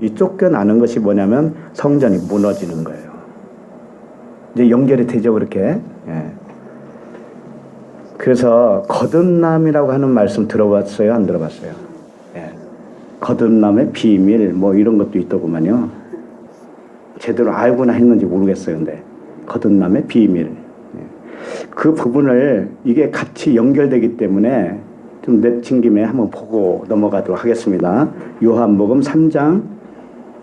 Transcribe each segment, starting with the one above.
이 쫓겨나는 것이 뭐냐면 성전이 무너지는 거예요. 이제 연결이 되죠, 그렇게. 예. 그래서 거듭남이라고 하는 말씀 들어봤어요, 안 들어봤어요? 예. 거듭남의 비밀 뭐 이런 것도 있더구만요. 제대로 알고나 했는지 모르겠어요, 근데 거듭남의 비밀. 예. 그 부분을 이게 같이 연결되기 때문에 좀 내친 김에 한번 보고 넘어가도록 하겠습니다. 요한복음 3장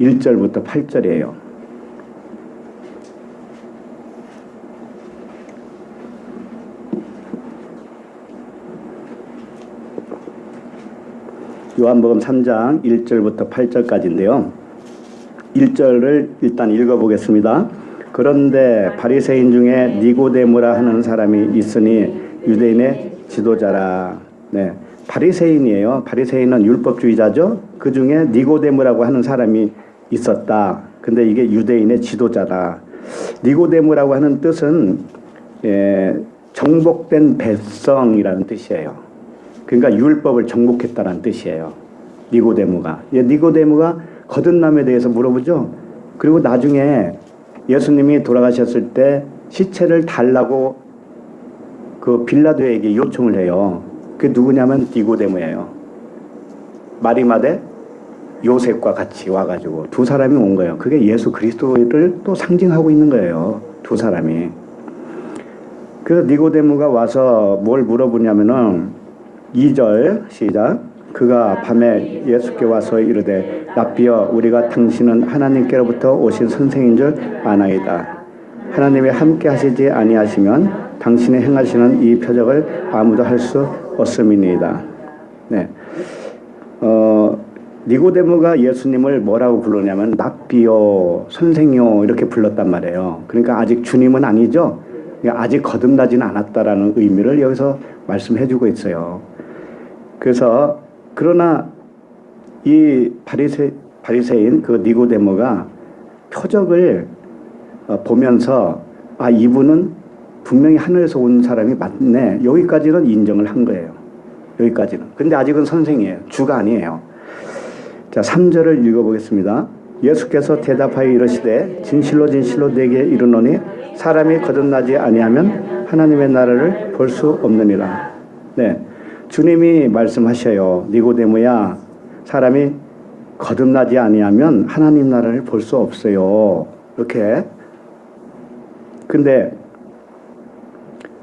1절부터 8절이에요. 요한복음 3장 1절부터 8절까지인데요. 1절을 일단 읽어보겠습니다. 그런데 바리새인 중에 니고데모라 하는 사람이 있으니 유대인의 지도자라. 네, 바리새인이에요. 바리새인은 율법주의자죠. 그 중에 니고데모라고 하는 사람이 있었다. 근데 이게 유대인의 지도자다. 니고데모라고 하는 뜻은 정복된 백성이라는 뜻이에요. 그러니까 율법을 정복했다는 뜻이에요. 니고데모가. 니고데모가 거듭남에 대해서 물어보죠. 그리고 나중에 예수님이 돌아가셨을 때 시체를 달라고 그 빌라도에게 요청을 해요. 그 누구냐면 니고데모예요. 마리마대 요셉과 같이 와가지고 두 사람이 온 거예요. 그게 예수 그리스도를 또 상징하고 있는 거예요. 두 사람이. 그래서 니고데모가 와서 뭘 물어보냐면은 2절 시작. 그가 밤에 예수께 와서 이르되 라삐여 우리가 당신은 하나님께로부터 오신 선생인 줄 아나이다. 하나님이 함께 하시지 아니하시면 당신이 행하시는 이 표적을 아무도 할 수 없음이니이다. 네. 니고데모가 예수님을 뭐라고 부르냐면 랍비요, 선생요 이렇게 불렀단 말이에요. 그러니까 아직 주님은 아니죠. 그러니까 아직 거듭나지는 않았다라는 의미를 여기서 말씀해주고 있어요. 그래서 그러나 이 바리새인 그 니고데모가 표적을 보면서 아 이분은 분명히 하늘에서 온 사람이 맞네. 여기까지는 인정을 한 거예요. 여기까지는. 근데 아직은 선생이에요. 주가 아니에요. 자, 3절을 읽어보겠습니다. 예수께서 대답하여 이르시되 진실로 진실로 내게 이르노니 사람이 거듭나지 아니하면 하나님의 나라를 볼 수 없느니라. 네, 주님이 말씀하셔요. 니고데모야, 사람이 거듭나지 아니하면 하나님 나라를 볼 수 없어요. 이렇게. 근데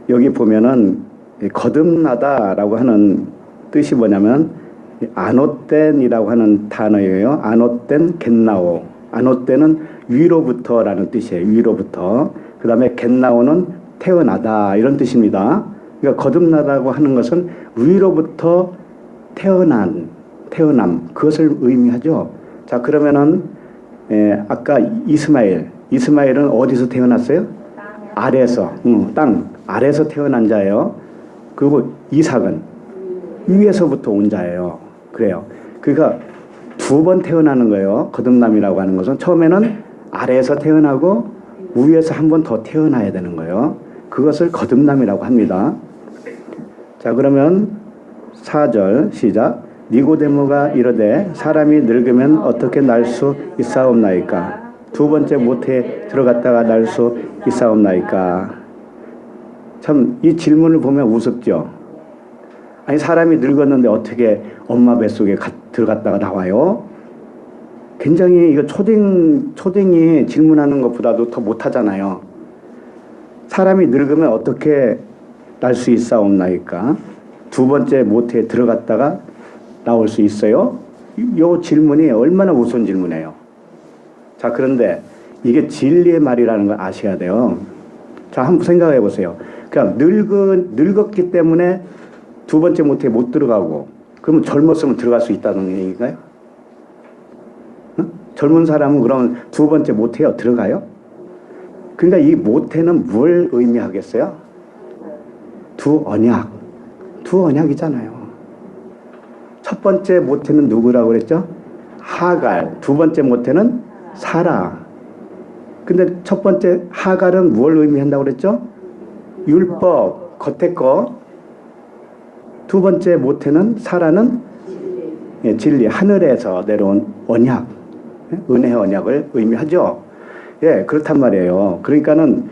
여기 보면은 거듭나다라고 하는 뜻이 뭐냐면 아노텐이라고 하는 단어예요. 아노텐 겟나오. 아노텐은 위로부터라는 뜻이에요. 위로부터. 그 다음에 겟나오는 태어나다 이런 뜻입니다. 그러니까 거듭나다고 하는 것은 위로부터 태어남 그것을 의미하죠. 자, 그러면은 아까 이스마엘은 어디서 태어났어요? 아래에서, 땅 아래에서 태어난 자예요. 그리고 이삭은 위에서부터 온 자예요. 그래요. 그러니까 두 번 태어나는 거예요. 거듭남이라고 하는 것은 처음에는 아래에서 태어나고 위에서 한 번 더 태어나야 되는 거예요. 그것을 거듭남이라고 합니다. 자, 그러면 4절 시작. 니고데모가 이르되 사람이 늙으면 어떻게 날 수 있사옵나이까? 두 번째 모태에 들어갔다가 날 수 있사옵나이까? 참 이 질문을 보면 우습죠. 아니 사람이 늙었는데 어떻게 엄마 뱃속에 들어갔다가 나와요? 굉장히 이거 초딩이 질문하는 것보다도 더 못하잖아요. 사람이 늙으면 어떻게 날 수 있사옵나이까? 두 번째 모태에 들어갔다가 나올 수 있어요? 이 질문이 얼마나 우스운 질문이에요. 자, 그런데 이게 진리의 말이라는 걸 아셔야 돼요. 자, 한번 생각해 보세요. 그냥 늙었기 때문에 두 번째 모태에 못 들어가고 그러면 젊었으면 들어갈 수 있다는 얘기인가요? 응? 젊은 사람은 그러면 두 번째 모태에 들어가요? 그러니까 이 모태는 뭘 의미하겠어요? 두 언약이잖아요. 첫 번째 모태는 누구라고 그랬죠? 하갈. 두 번째 모태는 사라. 근데 첫 번째 하갈은 뭘 의미한다고 그랬죠? 율법, 겉에 거. 두 번째 모태는 사라는 진리, 하늘에서 내려온 언약. 은혜 언약을 의미하죠. 예, 그렇단 말이에요. 그러니까는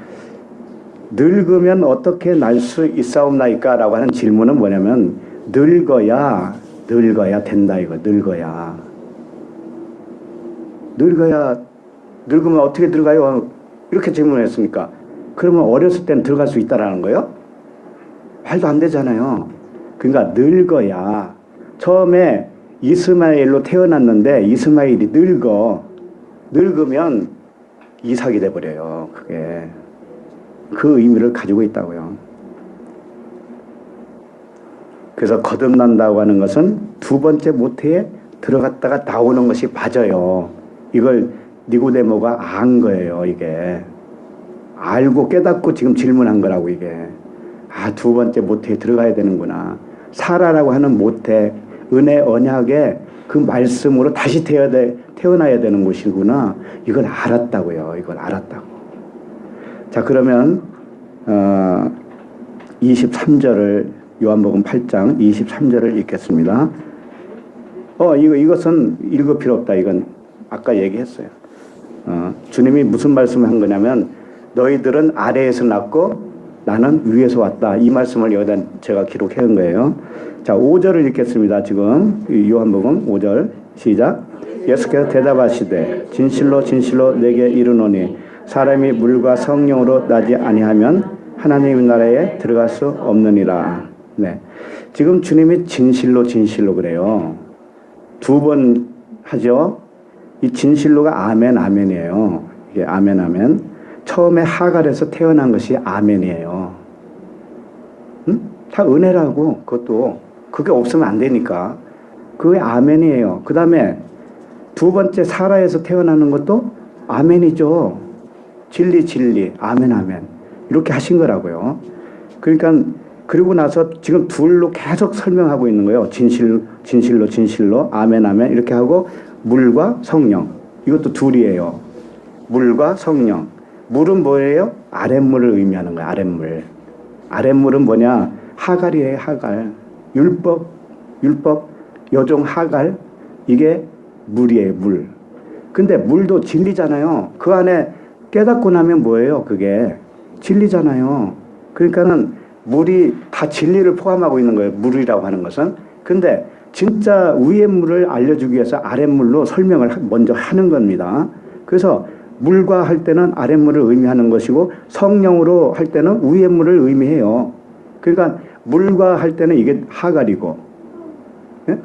늙으면 어떻게 날 수 있사옵나이까? 라고 하는 질문은 뭐냐면 늙어야 된다 이거. 늙으면 어떻게 들어가요? 이렇게 질문했으니까 그러면 어렸을 때는 들어갈 수 있다라는 거예요? 말도 안 되잖아요. 그러니까 늙어야 처음에 이스마엘로 태어났는데 이스마엘이 늙으면 이삭이 돼버려요. 그게 그 의미를 가지고 있다고요. 그래서 거듭난다고 하는 것은 두 번째 모태에 들어갔다가 나오는 것이 맞아요. 이걸 니고데모가 안 거예요. 이게 알고 깨닫고 지금 질문한 거라고. 이게 두 번째 모태에 들어가야 되는구나. 사라라고 하는 모태 은혜 언약의 그 말씀으로 다시 태어나야 되는 것이구나. 이걸 알았다고요. 이걸 알았다고. 자, 그러면 23절을 요한복음 8장 23절을 읽겠습니다. 이것은 읽을 필요 없다. 이건 아까 얘기했어요. 주님이 무슨 말씀을 한 거냐면 너희들은 아래에서 났고 나는 위에서 왔다. 이 말씀을 여기다 제가 기록해 온 거예요. 자, 5절을 읽겠습니다. 지금 요한복음 5절 시작. 예수께서 대답하시되 진실로 진실로 내게 이르노니 사람이 물과 성령으로 나지 아니하면 하나님의 나라에 들어갈 수 없느니라. 네, 지금 주님이 진실로 그래요. 두 번 하죠. 이 진실로가 아멘 아멘이에요. 이게 아멘 아멘. 처음에 하갈에서 태어난 것이 아멘이에요. 응? 다 은혜라고. 그것도 그게 없으면 안 되니까 그게 아멘이에요. 그 다음에 두 번째 사라에서 태어나는 것도 아멘이죠. 진리 아멘 아멘 이렇게 하신 거라고요. 그러니까 그리고 나서 지금 둘로 계속 설명하고 있는 거예요. 진실로 아멘 아멘 이렇게 하고 물과 성령 이것도 둘이에요. 물과 성령. 물은 뭐예요? 아랫물을 의미하는 거예요. 아랫물은 뭐냐? 하갈이에요. 하갈. 율법 여종 하갈 이게 물이에요. 물. 근데 물도 진리잖아요. 그 안에 깨닫고 나면 뭐예요? 그게 진리잖아요. 그러니까는 물이 다 진리를 포함하고 있는 거예요. 물이라고 하는 것은. 근데 진짜 위의 물을 알려주기 위해서 아랫물로 설명을 먼저 하는 겁니다. 그래서 물과 할 때는 아랫물을 의미하는 것이고 성령으로 할 때는 위의 물을 의미해요. 그러니까 물과 할 때는 이게 하갈이고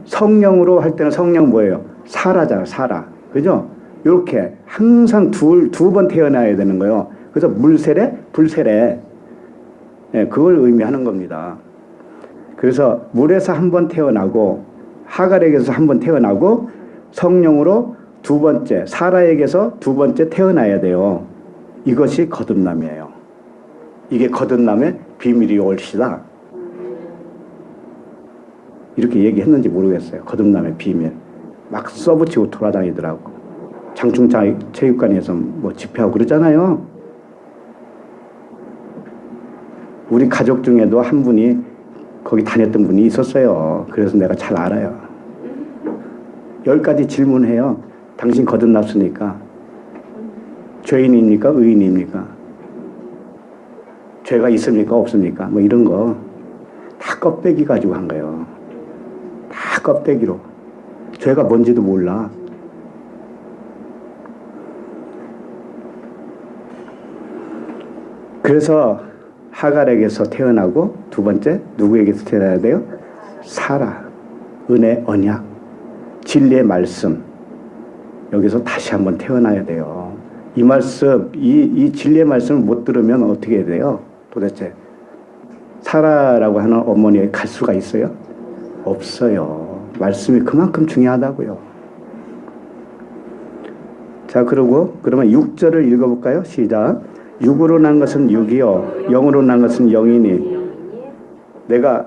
성령으로 할 때는 성령 뭐예요? 사라잖아. 사라. 그죠? 이렇게 항상 두 번 태어나야 되는 거예요. 그래서 물세례, 불세례 그걸 의미하는 겁니다. 그래서 물에서 한 번 태어나고 하갈에게서 한 번 태어나고 성령으로 두 번째 사라에게서 두 번째 태어나야 돼요. 이것이 거듭남이에요. 이게 거듭남의 비밀이 올시다. 이렇게 얘기했는지 모르겠어요. 거듭남의 비밀. 막 써붙이고 돌아다니더라고. 장충체육관에서 뭐 집회하고 그러잖아요. 우리 가족 중에도 한 분이 거기 다녔던 분이 있었어요. 그래서 내가 잘 알아요. 10가지 질문해요. 당신 거듭났으니까 죄인입니까? 의인입니까? 죄가 있습니까? 없습니까? 뭐 이런 거 다 껍데기 가지고 한 거예요. 다 껍데기로. 죄가 뭔지도 몰라. 그래서 하갈에게서 태어나고 두 번째 누구에게서 태어나야 돼요? 사라. 은혜 언약. 진리의 말씀. 여기서 다시 한번 태어나야 돼요. 이 말씀, 이 진리의 말씀을 못 들으면 어떻게 해야 돼요? 도대체 사라라고 하는 어머니에 갈 수가 있어요? 없어요. 말씀이 그만큼 중요하다고요. 자, 그러면 6절을 읽어볼까요? 시작. 육으로 난 것은 육이요 영으로 난 것은 영이니 내가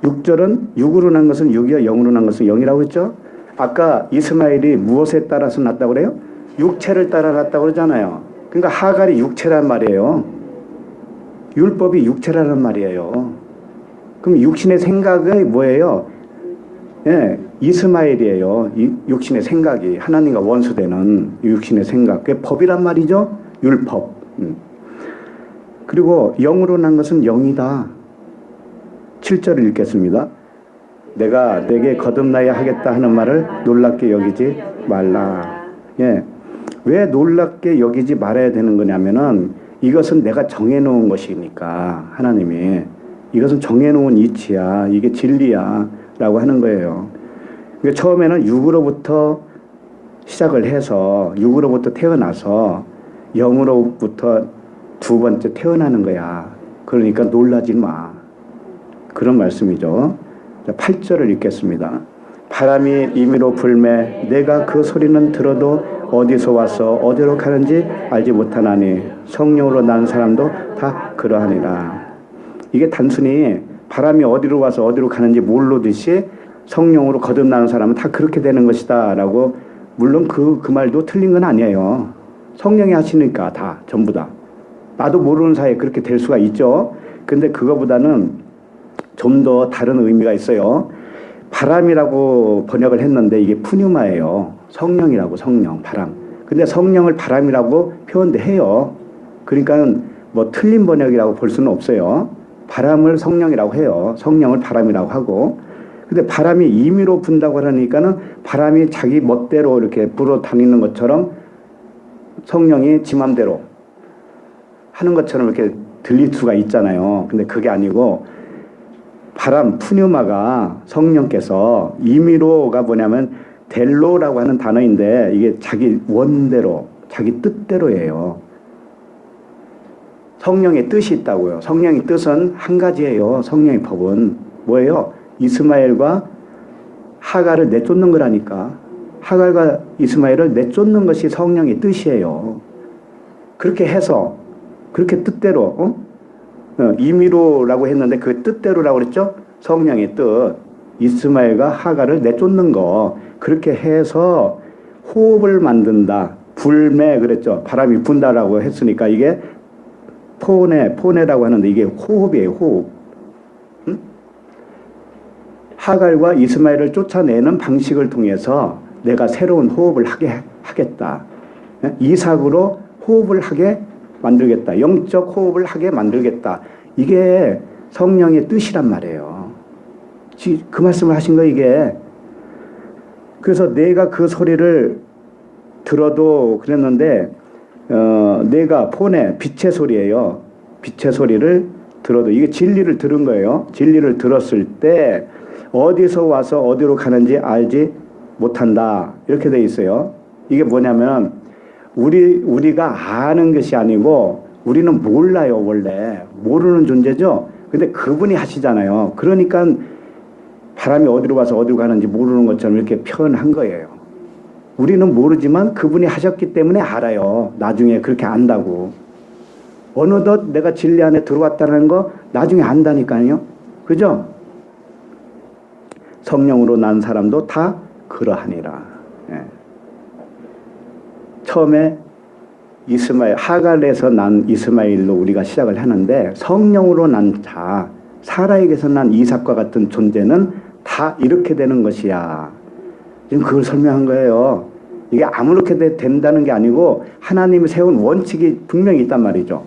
6절은 육으로 난 것은 육이요 영으로 난 것은 영이라고 했죠. 아까 이스마엘이 무엇에 따라서 났다고 그래요? 육체를 따라 났다고 그러잖아요. 그러니까 하갈이 육체란 말이에요. 율법이 육체라는 말이에요. 그럼 육신의 생각이 뭐예요? 예, 이스마엘이에요. 이 육신의 생각이 하나님과 원수되는 육신의 생각. 그게 법이란 말이죠. 율법. 그리고 영으로 난 것은 영이다. 7절을 읽겠습니다. 내가 내게 거듭나야 하겠다 하는 말을 놀랍게 여기지 말라. 예. 왜 놀랍게 여기지 말아야 되는 거냐면은 이것은 내가 정해놓은 것이니까 하나님이 이것은 정해놓은 이치야. 이게 진리야. 라고 하는 거예요. 그러니까 처음에는 육으로부터 시작을 해서 육으로부터 태어나서 영으로부터 두 번째 태어나는 거야. 그러니까 놀라지 마. 그런 말씀이죠. 8절을 읽겠습니다. 바람이 임의로 불매 내가 그 소리는 들어도 어디서 와서 어디로 가는지 알지 못하나니 성령으로 난 사람도 다 그러하니라. 이게 단순히 바람이 어디로 와서 어디로 가는지 모르듯이 성령으로 거듭나는 사람은 다 그렇게 되는 것이다 라고. 물론 그 말도 틀린 건 아니에요. 성령이 하시니까 다 전부 다. 나도 모르는 사이에 그렇게 될 수가 있죠. 근데 그거보다는 좀 더 다른 의미가 있어요. 바람이라고 번역을 했는데 이게 푸뉴마예요. 성령이라고. 성령, 바람. 근데 성령을 바람이라고 표현도 해요. 그러니까 뭐 틀린 번역이라고 볼 수는 없어요. 바람을 성령이라고 해요. 성령을 바람이라고 하고. 근데 바람이 임의로 분다고 하니까는 바람이 자기 멋대로 이렇게 불어 다니는 것처럼 성령이 지 맘대로 하는 것처럼 이렇게 들릴 수가 있잖아요. 근데 그게 아니고 바람, 푸뉴마가 성령께서 임의로가 뭐냐면 델로라고 하는 단어인데 이게 자기 원대로, 자기 뜻대로예요. 성령의 뜻이 있다고요. 성령의 뜻은 한 가지예요. 성령의 법은 뭐예요? 이스마엘과 하갈을 내쫓는 거라니까. 하갈과 이스마엘을 내쫓는 것이 성령의 뜻이에요. 그렇게 해서 그렇게 뜻대로 임의로라고 했는데 그 뜻대로라고 그랬죠? 성령의 뜻. 이스마엘과 하갈을 내쫓는 거. 그렇게 해서 호흡을 만든다. 불매 그랬죠. 바람이 분다라고 했으니까 이게 포네라고 하는데 이게 호흡이에요. 호흡. 하갈과 이스마엘을 쫓아내는 방식을 통해서 내가 새로운 호흡을 하게 하겠다. 이삭으로 호흡을 하게 만들겠다. 영적 호흡을 하게 만들겠다. 이게 성령의 뜻이란 말이에요. 그 말씀을 하신 거 이게. 그래서 내가 그 소리를 들어도 그랬는데 내가 폰에 빛의 소리예요. 빛의 소리를 들어도 이게 진리를 들은 거예요. 진리를 들었을 때 어디서 와서 어디로 가는지 알지 못한다. 이렇게 돼 있어요. 이게 뭐냐면 우리가 아는 것이 아니고 우리는 몰라요. 원래 모르는 존재죠. 근데 그분이 하시잖아요. 그러니까 바람이 어디로 와서 어디로 가는지 모르는 것처럼 이렇게 표현한 거예요. 우리는 모르지만 그분이 하셨기 때문에 알아요. 나중에 그렇게 안다고. 어느덧 내가 진리 안에 들어왔다는 거 나중에 안다니까요. 그죠? 성령으로 난 사람도 다 그러하니라. 예. 처음에 이스마엘, 하갈에서 난 이스마엘로 우리가 시작을 하는데 성령으로 난 자, 사라에게서 난 이삭과 같은 존재는 다 이렇게 되는 것이야. 지금 그걸 설명한 거예요. 이게 아무렇게 된다는 게 아니고 하나님이 세운 원칙이 분명히 있단 말이죠.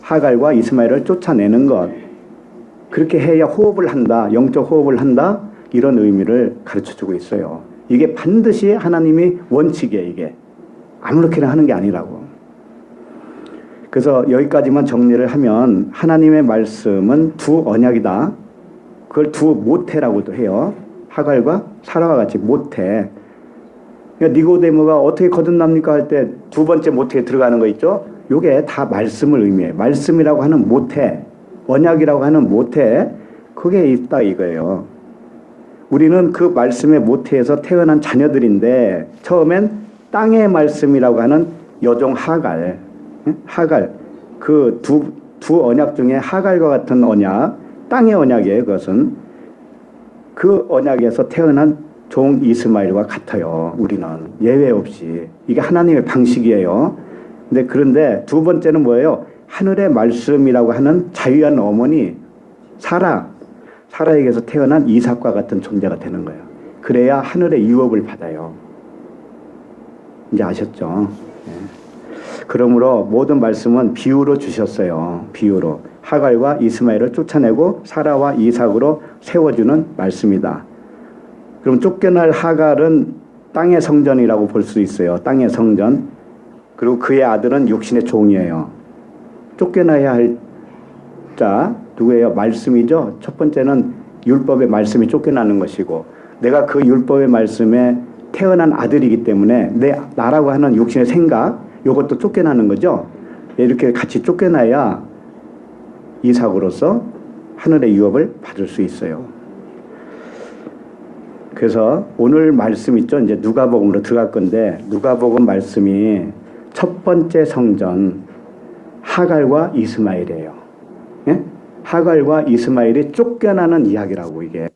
하갈과 이스마엘을 쫓아내는 것. 그렇게 해야 호흡을 한다. 영적 호흡을 한다. 이런 의미를 가르쳐주고 있어요. 이게 반드시 하나님이 원칙이에요. 이게. 아무렇게나 하는 게 아니라고. 그래서 여기까지만 정리를 하면 하나님의 말씀은 두 언약이다. 그걸 두 모태라고도 해요. 하갈과 사라와 같이 모태. 그러니까 니고데모가 어떻게 거듭납니까 할 때 두 번째 모태에 들어가는 거 있죠. 이게 다 말씀을 의미해요. 말씀이라고 하는 모태, 언약이라고 하는 모태, 그게 있다 이거예요. 우리는 그 말씀의 모태에서 태어난 자녀들인데 처음엔 땅의 말씀이라고 하는 여종 하갈, 그 두 언약 중에 하갈과 같은 언약, 땅의 언약이에요. 그것은 그 언약에서 태어난 종 이스마엘과 같아요. 우리는 예외 없이 이게 하나님의 방식이에요. 그런데 두 번째는 뭐예요? 하늘의 말씀이라고 하는 자유한 어머니 사라에게서 태어난 이삭과 같은 존재가 되는 거예요. 그래야 하늘의 유업을 받아요. 이제 아셨죠? 예. 그러므로 모든 말씀은 비유로 주셨어요. 비유로. 하갈과 이스마엘을 쫓아내고 사라와 이삭으로 세워주는 말씀이다. 그럼 쫓겨날 하갈은 땅의 성전이라고 볼 수 있어요. 땅의 성전. 그리고 그의 아들은 육신의 종이에요. 쫓겨나야 할 자 누구예요? 말씀이죠. 첫 번째는 율법의 말씀이 쫓겨나는 것이고, 내가 그 율법의 말씀에 태어난 아들이기 때문에 나라고 하는 육신의 생각, 이것도 쫓겨나는 거죠. 이렇게 같이 쫓겨나야 이삭으로서 하늘의 유업을 받을 수 있어요. 그래서 오늘 말씀 있죠. 이제 누가복음으로 들어갈 건데, 누가복음 말씀이 첫 번째 성전 하갈과 이스마엘이에요. 예? 하갈과 이스마엘이 쫓겨나는 이야기라고 이게.